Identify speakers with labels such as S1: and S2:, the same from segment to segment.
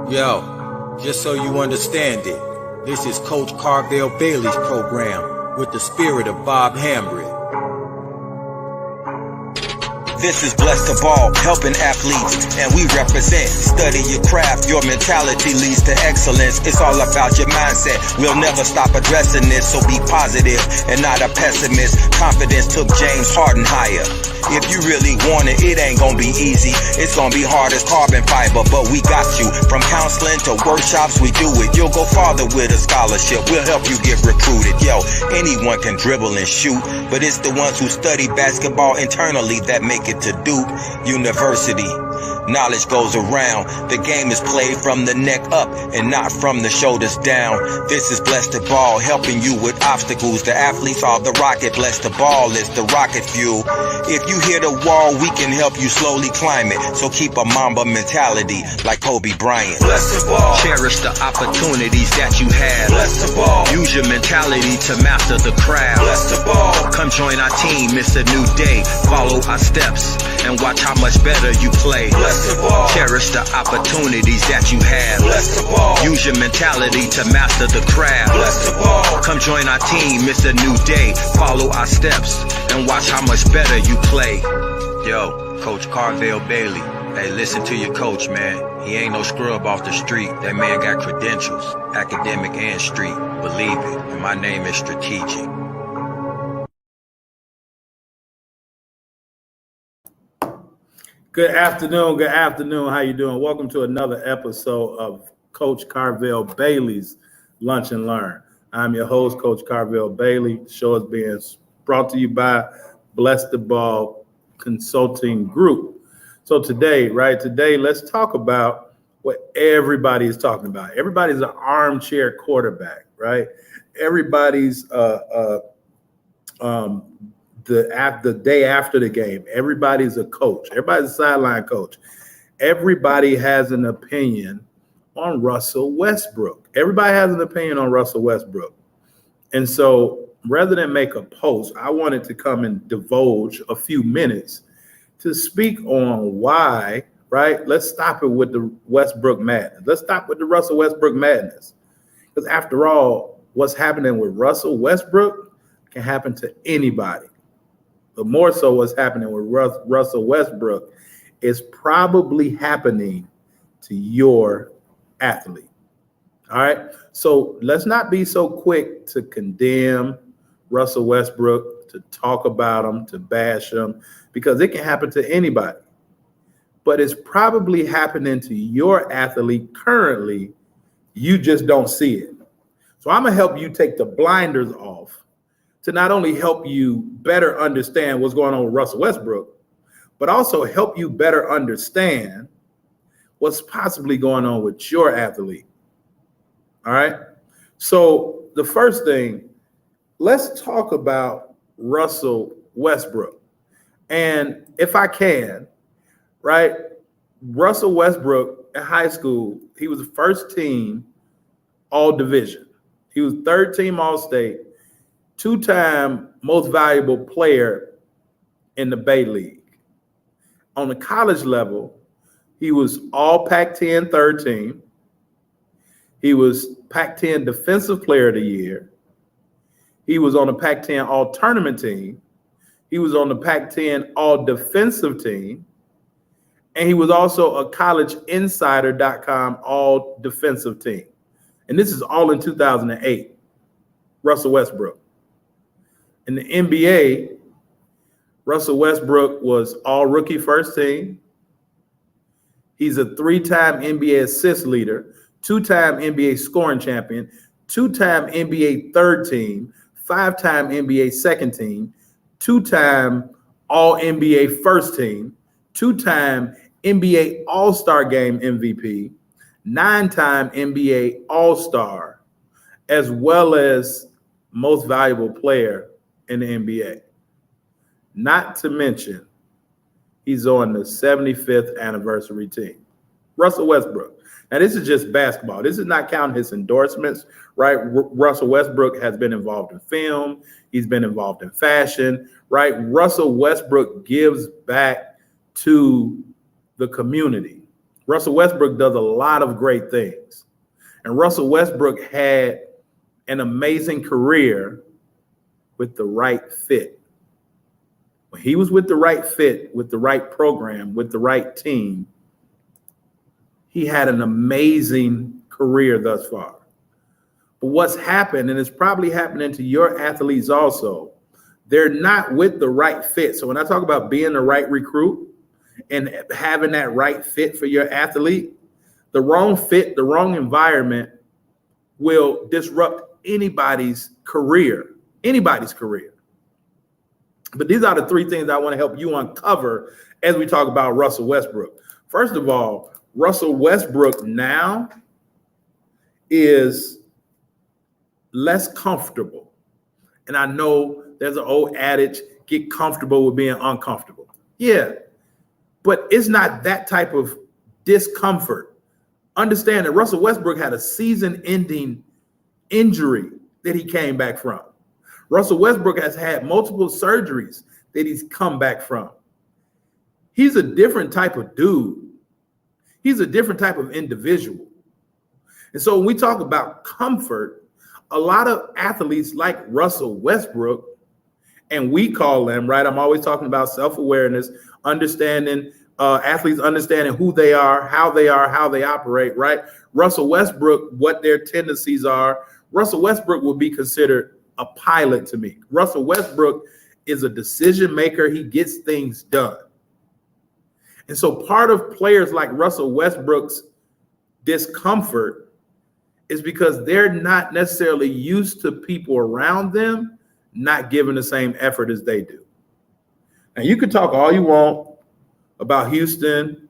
S1: Yo, just so you understand it, this is Coach Carvel Bailey's program with the spirit of Bob Hambry.
S2: This is Bless the Ball, helping athletes, and we represent. Study your craft, your mentality leads to excellence. It's all about your mindset. We'll never stop addressing this, so be positive and not a pessimist. Confidence took James Harden higher. If you really want it, it ain't gonna be easy. It's gonna be hard as carbon fiber, but we got you. From counseling to workshops, we do it. You'll go farther with a scholarship. We'll help you get recruited. Yo, anyone can dribble and shoot, but it's the ones who study basketball internally that make it to Duke University. Knowledge goes around. The game is played from the neck up and not from the shoulders down. This is Bless the Ball, helping you with obstacles. The athletes are the rocket. Bless the Ball is the rocket fuel. If you hit a wall, we can help you slowly climb it. So keep a Mamba mentality like Kobe Bryant.
S3: Bless the Ball.
S2: Cherish the opportunities that you have.
S3: Bless the Ball.
S2: Use your mentality to master the craft.
S3: Bless the Ball.
S2: Come join our team, it's a new day. Follow our steps and watch how much better you play.
S3: Bless the Ball.
S2: Cherish the opportunities that you have.
S3: Bless the Ball.
S2: Use your mentality to master the craft.
S3: Bless the Ball.
S2: Come join our team, it's a new day. Follow our steps and watch how much better you play. Yo, Coach Carvel Bailey. Hey, listen to your coach, man. He ain't no scrub off the street. That man got credentials, academic and street. Believe it, and my name is Strategic.
S4: Good afternoon. How you doing? Welcome to another episode of Coach Carvel Bailey's Lunch and Learn. I'm your host, Coach Carvel Bailey. The show is being brought to you by Bless the Ball Consulting Group. So today, let's talk about what everybody is talking about. Everybody's an armchair quarterback, right? Everybody's the day after the game, everybody's a coach. Everybody's a sideline coach. Everybody has an opinion on Russell Westbrook. Everybody has an opinion on Russell Westbrook. And so rather than make a post, I wanted to come and divulge a few minutes to speak on why, right? Let's stop it with the Westbrook madness. Let's stop with the Russell Westbrook madness. Because after all, what's happening with Russell Westbrook can happen to anybody. But more so what's happening with Russell Westbrook is probably happening to your athlete. All right. So let's not be so quick to condemn Russell Westbrook, to talk about him, to bash him, because it can happen to anybody. But it's probably happening to your athlete currently. You just don't see it. So I'm going to help you take the blinders off to not only help you better understand what's going on with Russell Westbrook, but also help you better understand what's possibly going on with your athlete. All right. So the first thing, let's talk about Russell Westbrook. And if I can, right, Russell Westbrook in high school, he was the first team all division. He was third team all state, two-time most valuable player in the Bay League. On the college level, he was all Pac-10 third team. He was Pac-10 Defensive Player of the Year. He was on the Pac-10 All-Tournament team. He was on the Pac-10 All-Defensive team. And he was also a collegeinsider.com All-Defensive team. And this is all in 2008, Russell Westbrook. In the NBA, Russell Westbrook was all rookie first team. He's a three-time NBA assist leader, two-time NBA scoring champion, two-time NBA third team, five-time NBA second team, two-time All-NBA first team, two-time NBA All-Star Game MVP, nine-time NBA All-Star, as well as most valuable player in the NBA. Not to mention, he's on the 75th anniversary team. Russell Westbrook. Now, this is just basketball. This is not counting his endorsements, right? Russell Westbrook has been involved in film. He's been involved in fashion, right? Russell Westbrook gives back to the community. Russell Westbrook does a lot of great things. And Russell Westbrook had an amazing career with the right fit. When he was with the right fit, with the right program, with the right team, he had an amazing career thus far. But what's happened, and it's probably happening to your athletes also, they're not with the right fit. So when I talk about being the right recruit and having that right fit for your athlete, the wrong fit, the wrong environment will disrupt anybody's career. But these are the three things I want to help you uncover as we talk about Russell Westbrook. First of all, Russell Westbrook now is less comfortable. And I know there's an old adage, get comfortable with being uncomfortable. Yeah, but it's not that type of discomfort. Understand that Russell Westbrook had a season-ending injury that he came back from. Russell Westbrook has had multiple surgeries that he's come back from. He's a different type of dude. He's a different type of individual. And so when we talk about comfort, a lot of athletes like Russell Westbrook, and we call them, right? I'm always talking about self-awareness, understanding, athletes understanding who they are, how they operate, right? Russell Westbrook, what their tendencies are. Russell Westbrook will be considered a pilot to me. Russell Westbrook is a decision maker. He gets things done. And so part of players like Russell Westbrook's discomfort is because they're not necessarily used to people around them not giving the same effort as they do. Now, you can talk all you want about Houston,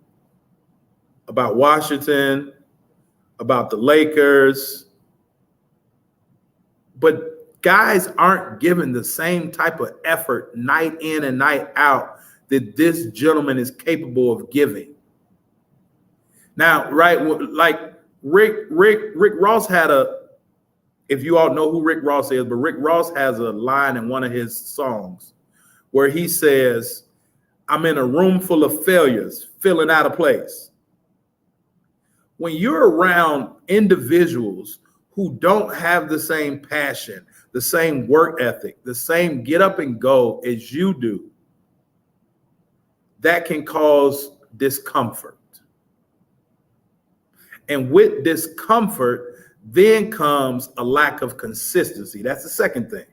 S4: about Washington, about the Lakers, but guys aren't given the same type of effort night in and night out that this gentleman is capable of giving. Now, right, like Rick Ross had if you all know who Rick Ross is, but Rick Ross has a line in one of his songs where he says, I'm in a room full of failures, feeling out of place. When you're around individuals who don't have the same passion, the same work ethic, the same get up and go as you do, that can cause discomfort. And with discomfort, then comes a lack of consistency. That's the second thing.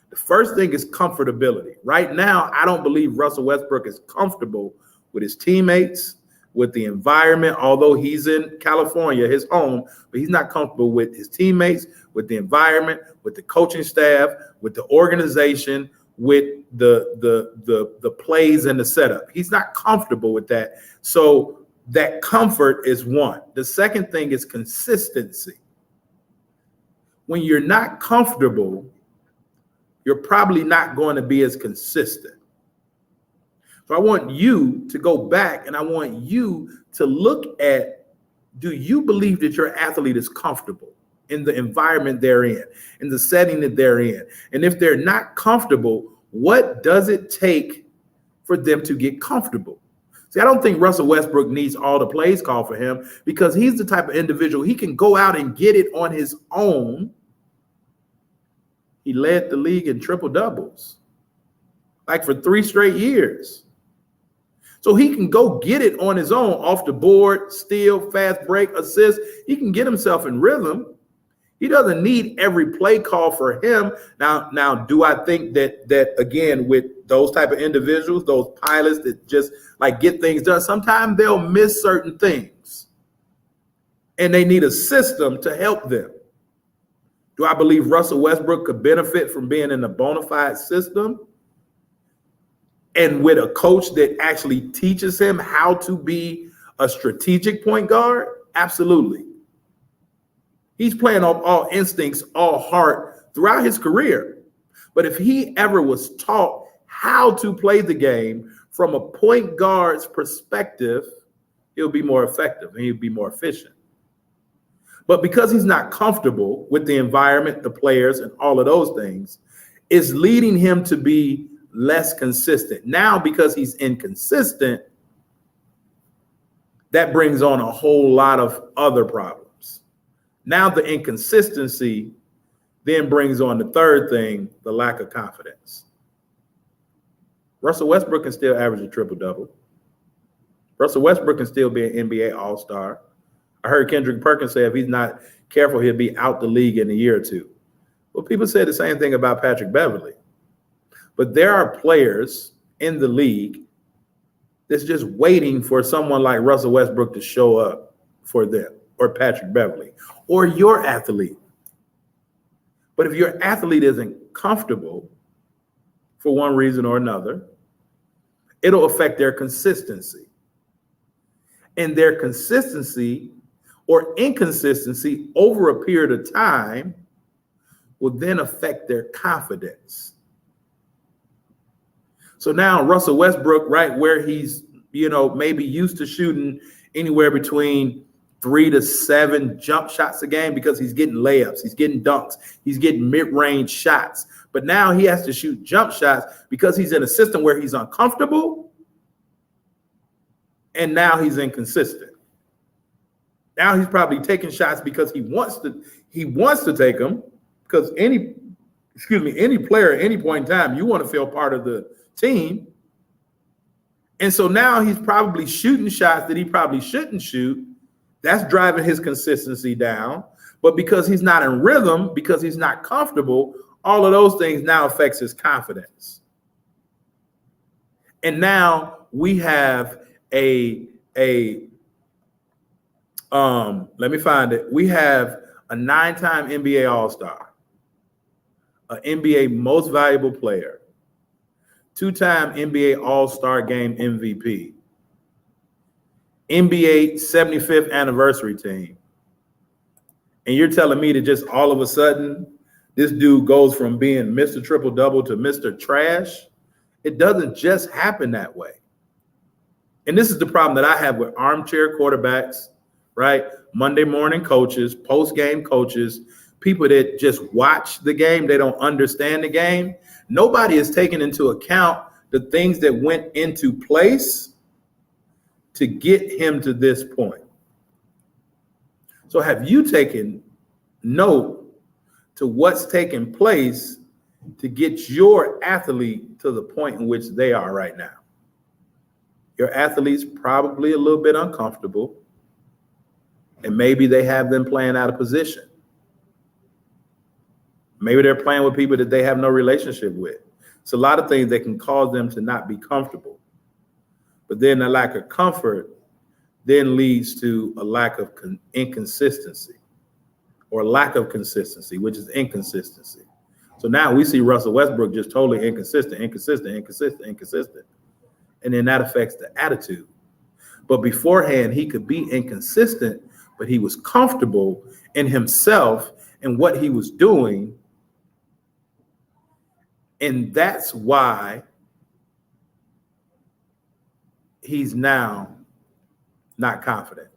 S4: The first thing is comfortability. Right now, I don't believe Russell Westbrook is comfortable with his teammates, with the environment, although he's in California, his home, but he's not comfortable with his teammates, with the environment, with the coaching staff, with the organization, with the plays and the setup. He's not comfortable with that. So that comfort is one. The second thing is consistency. When you're not comfortable, you're probably not going to be as consistent. So I want you to go back and I want you to look at, do you believe that your athlete is comfortable in the environment they're in the setting that they're in? And if they're not comfortable, what does it take for them to get comfortable? See, I don't think Russell Westbrook needs all the plays called for him because he's the type of individual, he can go out and get it on his own. He led the league in triple doubles, like for 3 straight years. So he can go get it on his own, off the board, steal, fast break, assist. He can get himself in rhythm. He doesn't need every play call for him. Now, do I think that again, with those type of individuals, those pilots that just like get things done, sometimes they'll miss certain things and they need a system to help them. Do I believe Russell Westbrook could benefit from being in a bona fide system and with a coach that actually teaches him how to be a strategic point guard? Absolutely. He's playing off all instincts, all heart throughout his career. But if he ever was taught how to play the game from a point guard's perspective, he'll be more effective and he'll be more efficient. But because he's not comfortable with the environment, the players, and all of those things, it's leading him to be less consistent. Now, because he's inconsistent, that brings on a whole lot of other problems. Now the inconsistency then brings on the third thing, the lack of confidence. Russell Westbrook can still average a triple-double. Russell Westbrook can still be an NBA All-Star. I heard Kendrick Perkins say if he's not careful, he'll be out the league in a year or two. Well, people say the same thing about Patrick Beverley. But there are players in the league that's just waiting for someone like Russell Westbrook to show up for them, or Patrick Beverley, or your athlete. But if your athlete isn't comfortable for one reason or another, it'll affect their consistency. And their consistency or inconsistency over a period of time will then affect their confidence. So now Russell Westbrook, right where he's, maybe used to shooting anywhere between 3 to 7 jump shots a game because he's getting layups, he's getting dunks, he's getting mid-range shots. But now he has to shoot jump shots because he's in a system where he's uncomfortable, and now he's inconsistent. Now he's probably taking shots because he wants to take them, because any player at any point in time, you want to feel part of the team. And so now he's probably shooting shots that he probably shouldn't shoot. That's driving his consistency down. But because he's not in rhythm, because he's not comfortable, all of those things now affects his confidence. And now we have let me find it. We have a 9-time NBA All-Star, an NBA Most Valuable Player, 2-time NBA All-Star Game MVP, NBA 75th anniversary team. And you're telling me that just all of a sudden, this dude goes from being Mr. Triple-Double to Mr. Trash? It doesn't just happen that way. And this is the problem that I have with armchair quarterbacks, right? Monday morning coaches, post-game coaches, people that just watch the game, they don't understand the game. Nobody is taking into account the things that went into place to get him to this point. So have you taken note to what's taking place to get your athlete to the point in which they are right now? Your athlete's probably a little bit uncomfortable, and maybe they have them playing out of position. Maybe they're playing with people that they have no relationship with. It's a lot of things that can cause them to not be comfortable. But then the lack of comfort then leads to a lack of inconsistency, or lack of consistency, which is inconsistency. So now we see Russell Westbrook just totally inconsistent. And then that affects the attitude. But beforehand, he could be inconsistent, but he was comfortable in himself and what he was doing. And that's why he's now not confident.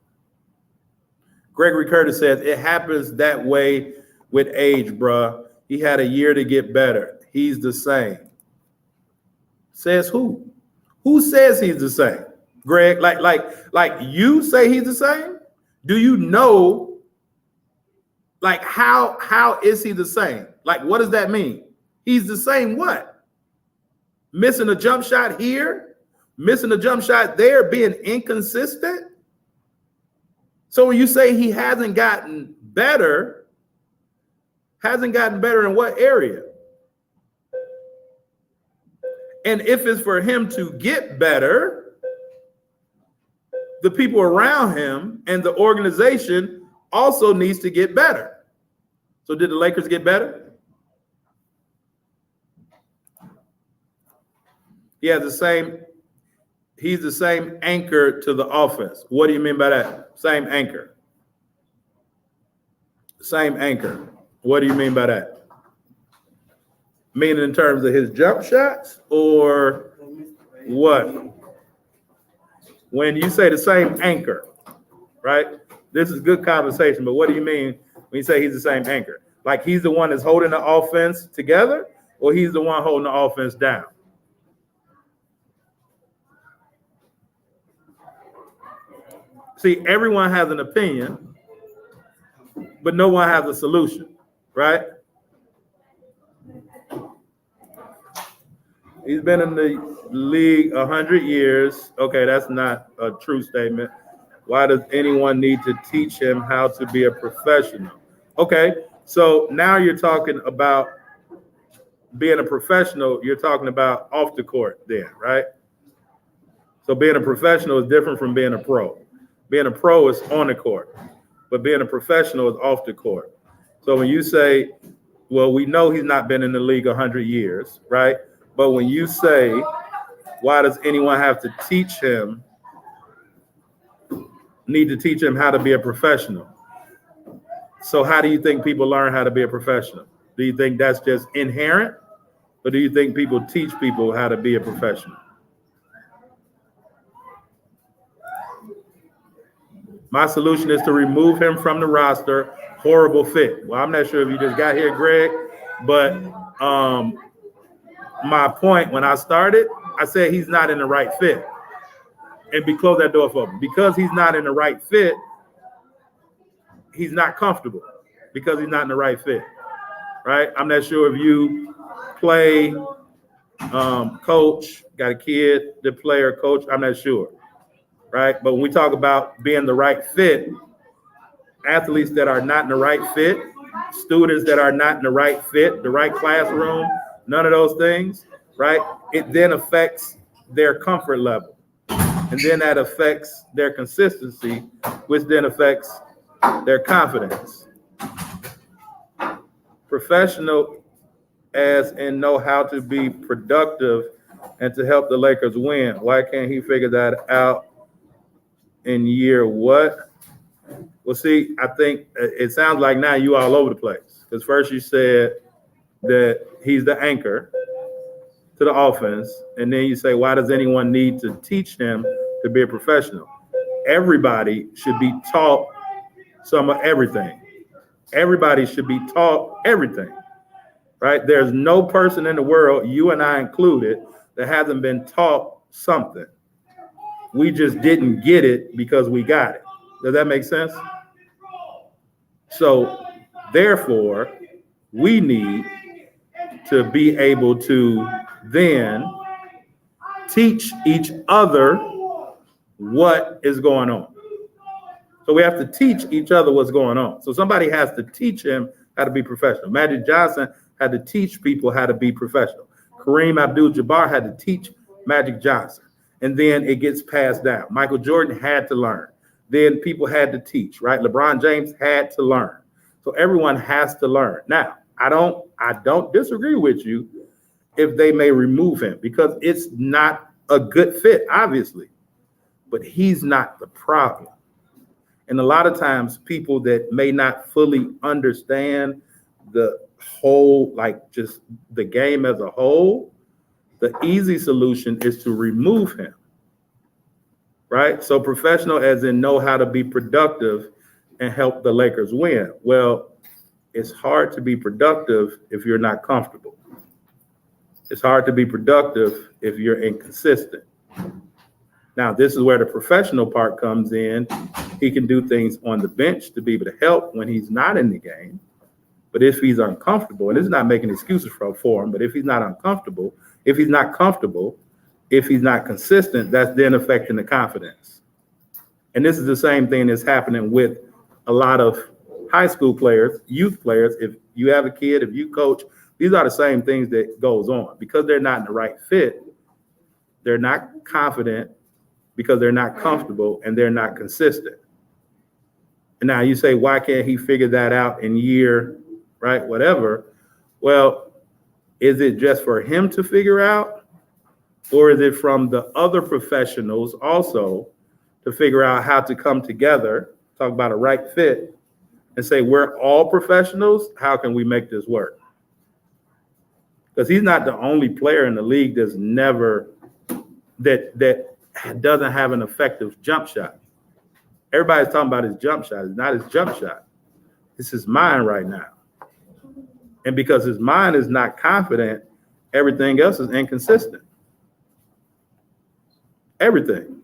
S4: Gregory Curtis says, it happens that way with age, bruh. He had a year to get better. He's the same. Says who? Who says he's the same? Greg, like you say he's the same? Do you know, like, how is he the same? Like, what does that mean? He's the same what? Missing a jump shot here, missing a jump shot there, being inconsistent? So when you say he hasn't gotten better in what area? And if it's for him to get better, the people around him and the organization also needs to get better. So did the Lakers get better? He's the same anchor to the offense. What do you mean by that? Same anchor. Same anchor. What do you mean by that? Meaning in terms of his jump shots, or what? When you say the same anchor, right? This is good conversation, but what do you mean when you say he's the same anchor? Like he's the one that's holding the offense together, or he's the one holding the offense down? See, everyone has an opinion, but no one has a solution, right? He's been in the league 100 years. Okay, that's not a true statement. Why does anyone need to teach him how to be a professional? Okay, so now you're talking about being a professional. You're talking about off the court then, right? So being a professional is different from being a pro. Being a pro is on the court, but being a professional is off the court. So when you say, well, we know he's not been in the league 100 years, right? But when you say, why does anyone have to need to teach him how to be a professional? So how do you think people learn how to be a professional? Do you think that's just inherent? Or do you think people teach people how to be a professional? My solution is to remove him from the roster. Horrible fit. Well, I'm not sure if you just got here, Greg, but my point when I started, I said he's not in the right fit. And close that door for him. Because he's not in the right fit, he's not comfortable because he's not in the right fit, right? I'm not sure if you play, coach, got a kid, the player, coach, I'm not sure, right? But when we talk about being the right fit, athletes that are not in the right fit, students that are not in the right fit, the right classroom, none of those things, right? It then affects their comfort level. And then that affects their consistency, which then affects their confidence. Professional as in know how to be productive and to help the Lakers win. Why can't he figure that out in year what? Well, see, I think it sounds like now you all over the place. Because first you said that he's the anchor to the offense. And then you say, why does anyone need to teach him to be a professional? Everybody should be taught some of everything. Everybody should be taught everything, right? There's no person in the world, you and I included, that hasn't been taught something. We just didn't get it because we got it. Does that make sense? So therefore, we need to be able to then teach each other what is going on. So we have to teach each other what's going on. So somebody has to teach him how to be professional. Magic Johnson had to teach people how to be professional. Kareem Abdul-Jabbar had to teach Magic Johnson. And then it gets passed down. Michael Jordan had to learn. Then people had to teach, right? LeBron James had to learn. So everyone has to learn. Now, I don't disagree with you if they may remove him because it's not a good fit, obviously. But he's not the problem. And a lot of times people that may not fully understand the whole, like just the game as a whole, the easy solution is to remove him, right? So professional as in know how to be productive and help the Lakers win. Well, it's hard to be productive if you're not comfortable. It's hard to be productive if you're inconsistent. Now, this is where the professional part comes in. He can do things on the bench to be able to help when he's not in the game. But if he's uncomfortable, and this is not making excuses for him, but if he's not uncomfortable, if he's not comfortable, if he's not consistent, that's then affecting the confidence. And this is the same thing that's happening with a lot of high school players, youth players. If you have a kid, if you coach, these are the same things that goes on. Because they're not in the right fit, they're not confident, because they're not comfortable and they're not consistent. And now you say, why can't he figure that out in year, right? Whatever. Well, is it just for him to figure out? Or is it from the other professionals also to figure out how to come together, talk about a right fit, and say, we're all professionals. How can we make this work? Because he's not the only player in the league that's never, that doesn't have an effective jump shot. Everybody's talking about his jump shot. It's not his jump shot. It's his mind right now. And because his mind is not confident, everything else is inconsistent. Everything.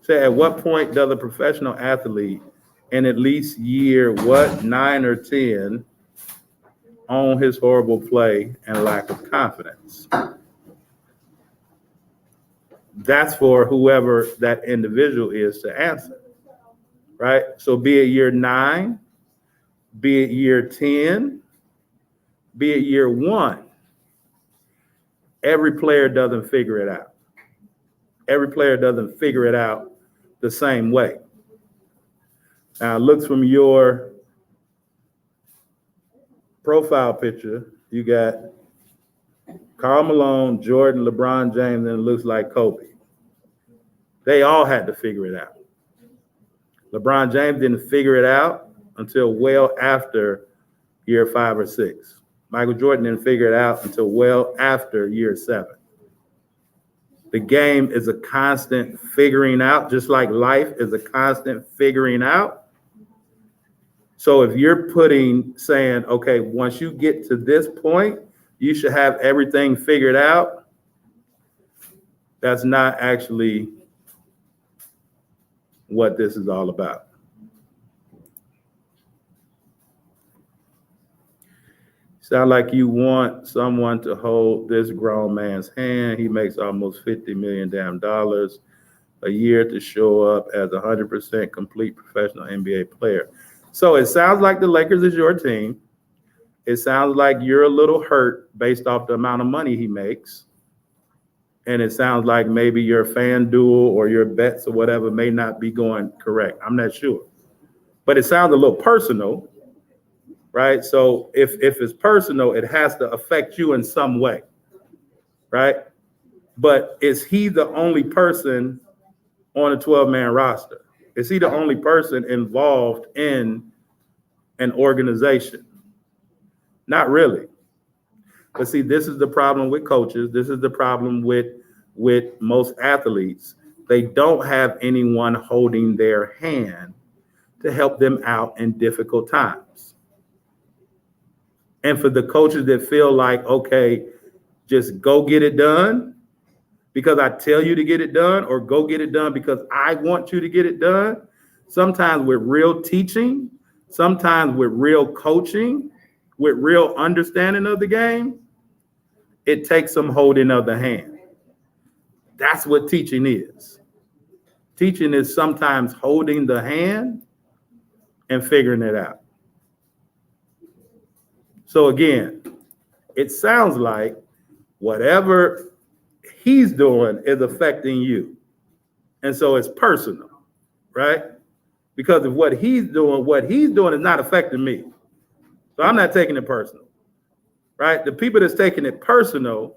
S4: Say, at what point does a professional athlete in at least year 9 or 10 own his horrible play and lack of confidence? That's for whoever that individual is to answer, right? So be it year 9, be it year 10, be it year 1, every player doesn't figure it out. Every player doesn't figure it out the same way. Now, it looks from your profile picture, you got Karl Malone, Jordan, LeBron James, and it looks like Kobe. They all had to figure it out. LeBron James didn't figure it out until well after year 5 or 6. Michael Jordan didn't figure it out until well after year 7. The game is a constant figuring out, just like life is a constant figuring out. So if you're saying, okay, once you get to this point, you should have everything figured out, that's not actually what this is all about. Sound like you want someone to hold this grown man's hand. He makes almost $50 million a year to show up as a 100% complete professional NBA player. So it sounds like the Lakers is your team. It sounds like you're a little hurt based off the amount of money he makes. And it sounds like maybe your FanDuel or your bets or whatever may not be going correct. I'm not sure. But it sounds a little personal, right? So if it's personal, it has to affect you in some way, right? But is he the only person on a 12-man roster? Is he the only person involved in an organization? Not really. But see, this is the problem with coaches. This is the problem with most athletes. They don't have anyone holding their hand to help them out in difficult times. And for the coaches that feel like, okay, just go get it done because I tell you to get it done, or go get it done because I want you to get it done, sometimes with real teaching, sometimes with real coaching, with real understanding of the game, it takes some holding of the hand. That's what teaching is. Teaching is sometimes holding the hand and figuring it out. So again, it sounds like whatever he's doing is affecting you. And so it's personal, right? Because of what he's doing is not affecting me. So I'm not taking it personal, right? The people that's taking it personal,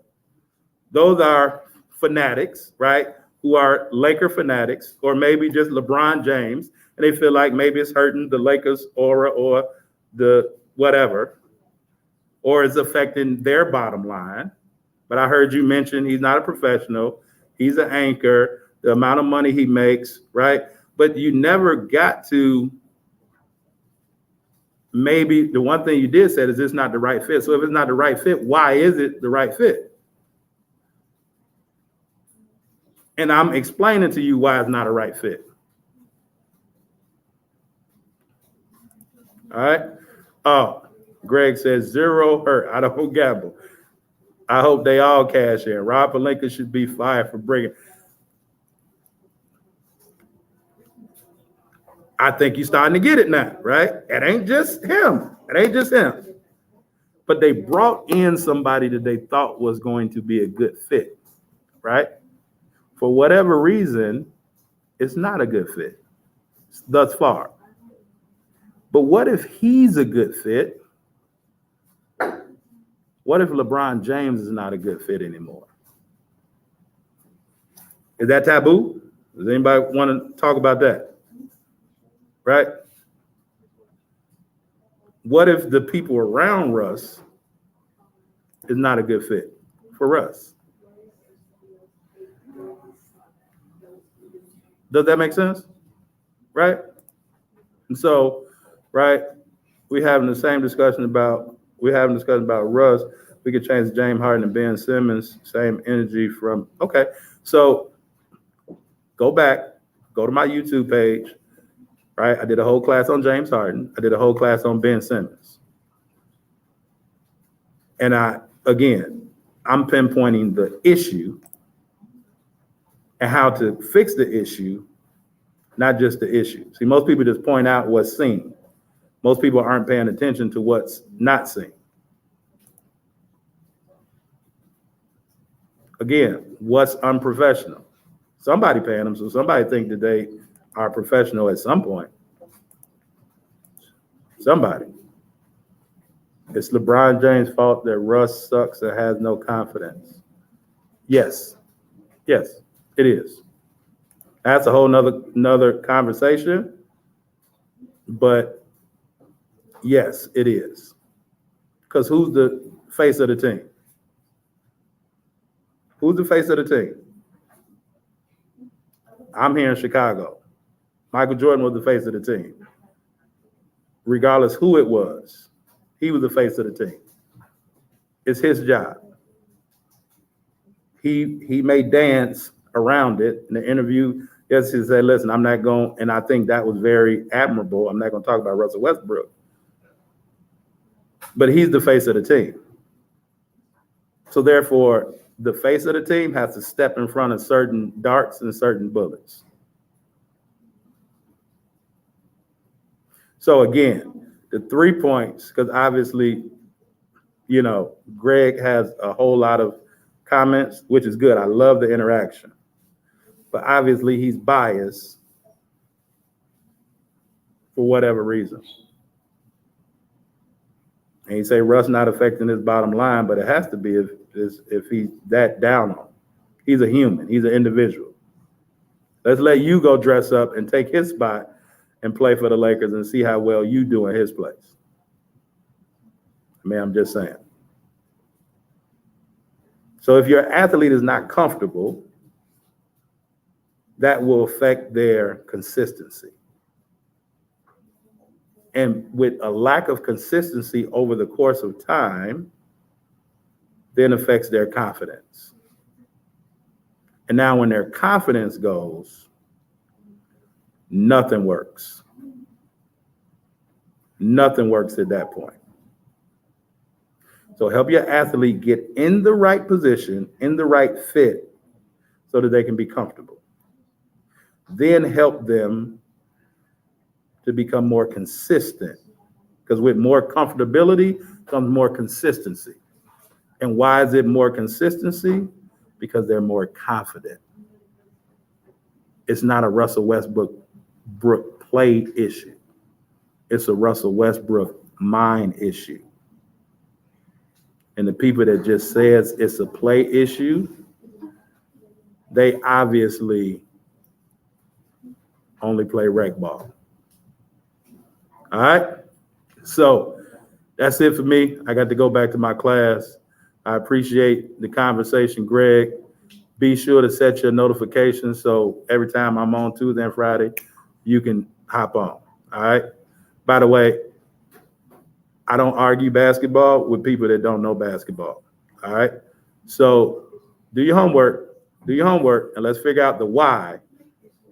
S4: those are fanatics, right? Who are Laker fanatics, or maybe just LeBron James, and they feel like maybe it's hurting the Lakers aura or the whatever, or it's affecting their bottom line. But I heard you mention he's not a professional. He's an anchor, the amount of money he makes, right? But you never got to, maybe the one thing you did say is it's not the right fit. So if it's not the right fit, why is it the right fit? And I'm explaining to you why it's not a right fit. All right. Oh, Greg says 0 hurt. I don't gamble. I hope they all cash in. Rob Pelinka should be fired for bringing. I think you're starting to get it now, right? It ain't just him. It ain't just him. But they brought in somebody that they thought was going to be a good fit, right? For whatever reason, it's not a good fit thus far. But what if he's a good fit? What if LeBron James is not a good fit anymore? Is that taboo? Does anybody want to talk about that? Right? What if the people around Russ is not a good fit for Russ? Does that make sense? Right? And so, right, we're having the same discussion about Russ. We could change James Harden and Ben Simmons, same energy from, okay. So go back, Go to my YouTube page, right? I did a whole class on James Harden. I did a whole class on Ben Simmons. And I'm pinpointing the issue and how to fix the issue, not just the issue. See, most people just point out what's seen. Most people aren't paying attention to what's not seen. Again, what's unprofessional? Somebody paying them, so somebody think that they are professional at some point. Somebody. It's LeBron James' fault that Russ sucks and has no confidence. Yes, it is. That's a whole nother conversation, but yes, it is. Because who's the face of the team? Who's the face of the team? I'm here in Chicago. Michael Jordan was the face of the team. Regardless who it was, he was the face of the team. It's his job. He may dance around it. In the interview, yes, he said, listen, I'm not going, and I think that was very admirable. I'm not going to talk about Russell Westbrook. But he's the face of the team. So therefore, the face of the team has to step in front of certain darts and certain bullets. So again, the 3 points, because obviously, Greg has a whole lot of comments, which is good. I love the interaction. But obviously he's biased for whatever reason. And you say Russ not affecting his bottom line, but it has to be if he's that down on him. He's a human. He's an individual. Let's let you go dress up and take his spot and play for the Lakers and see how well you do in his place. I mean, I'm just saying. So if your athlete is not comfortable, that will affect their consistency. And with a lack of consistency over the course of time, then affects their confidence. And now when their confidence goes, nothing works. Nothing works at that point. So help your athlete get in the right position, in the right fit, so that they can be comfortable. Then help them to become more consistent, because with more comfortability comes more consistency. And why is it more consistency? Because they're more confident. It's not a Russell Westbrook play issue. It's a Russell Westbrook mind issue. And the people that just says it's a play issue, they obviously only play rec ball. All right, so that's it for me. I got to go back to my class. I appreciate the conversation, Greg. Be sure to set your notifications so every time I'm on Tuesday and Friday, you can hop on. All right. By the way, I don't argue basketball with people that don't know basketball. All right. So do your homework, and let's figure out the why,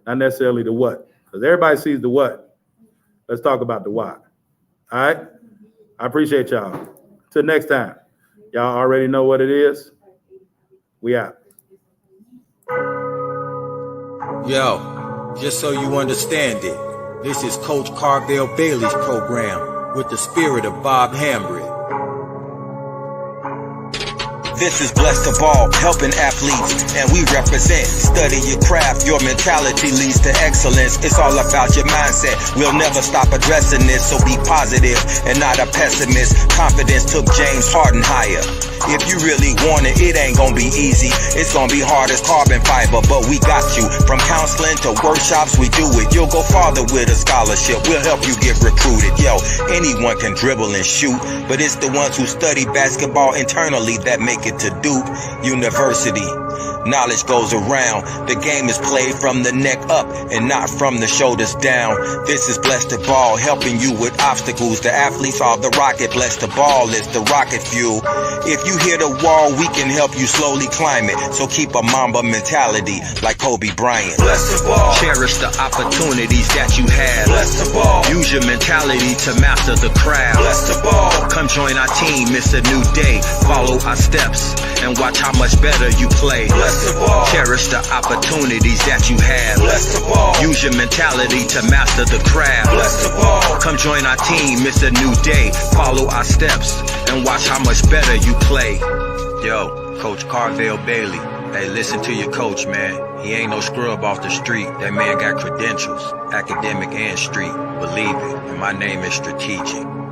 S4: not necessarily the what, because everybody sees the what. Let's talk about the why. All right. I appreciate y'all. Till next time. Y'all already know what it is. We out.
S1: Yo, just so you understand it, this is Coach Carvel Bailey's program with the spirit of Bob Hambry.
S2: This is Blessed to Ball, helping athletes, and we represent. Study your craft, your mentality leads to excellence. It's all about your mindset. We'll never stop addressing this, so be positive and not a pessimist. Confidence took James Harden higher. If you really want it, it ain't gonna be easy. It's gonna be hard as carbon fiber, but we got you. From counseling to workshops, we do it. You'll go farther with a scholarship. We'll help you get recruited. Yo, anyone can dribble and shoot, but it's the ones who study basketball internally that make it to Duke University. Knowledge goes around. The game is played from the neck up and not from the shoulders down. This is Bless the Ball, helping you with obstacles. The athletes are the rocket. Bless the Ball is the rocket fuel. If you hit a wall, we can help you slowly climb it. So keep a Mamba mentality like Kobe Bryant.
S3: Bless the ball.
S2: Cherish the opportunities that you have.
S3: Bless the ball.
S2: Use your mentality to master the craft.
S3: Bless the ball.
S2: Come join our team, it's a new day. Follow our steps and watch how much better you play.
S3: Bless the ball.
S2: Cherish the opportunities that you have.
S3: Bless the ball.
S2: Use your mentality to master the craft.
S3: Bless the ball.
S2: Come join our team, it's a new day. Follow our steps and watch how much better you play. Yo, Coach Carvel Bailey. Hey, listen to your coach, man. He ain't no scrub off the street. That man got credentials, academic and street. Believe it, and my name is strategic.